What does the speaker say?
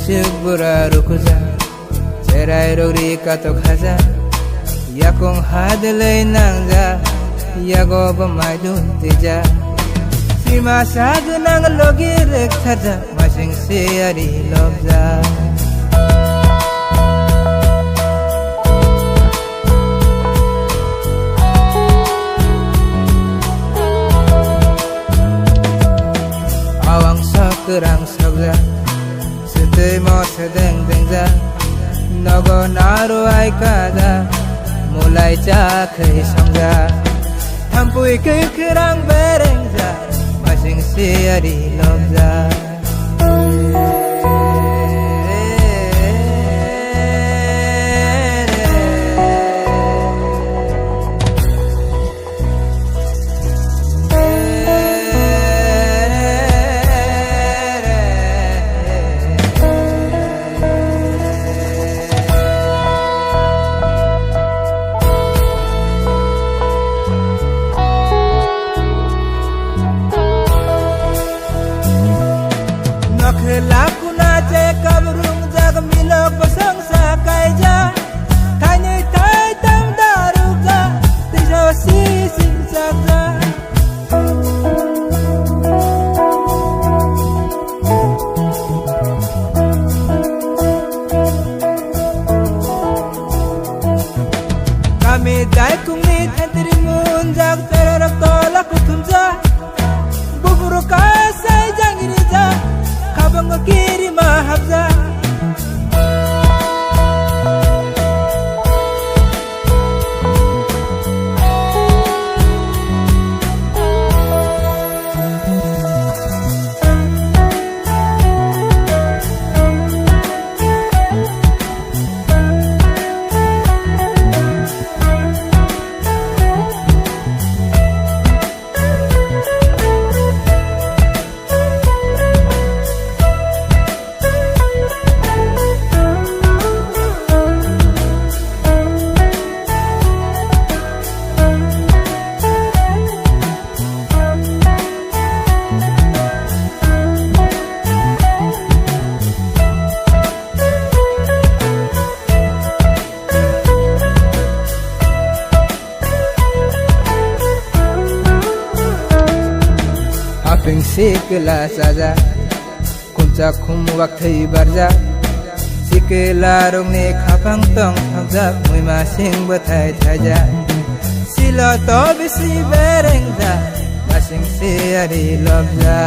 Sibura rukuza Serai rogri katok haza Yakong hadalay nangza Yago bamaydun tija Sima sagu nang logi rektarja Masing siyari lobza Awang sakurang sabza Sedih mo sedeng dengza Nogo naru ay kada Mulai cakai sangga Tampui ke kerang berengza Masing siari lobza Laku na che kabrung jag milok basang sa kaija Kanye tai tam daruk ja Tisha si sim sakja Kami dai kungit hentri mun jag Terorap tolak kutumja Buburu kasai jangiri ja Kabang kiri mahabza Apeng sikela saja Kunca kumwak thai barja Sikela rong ne khapang tong thakja Mui masing bathai thaja Sila to bisi berengja Masing siari lobja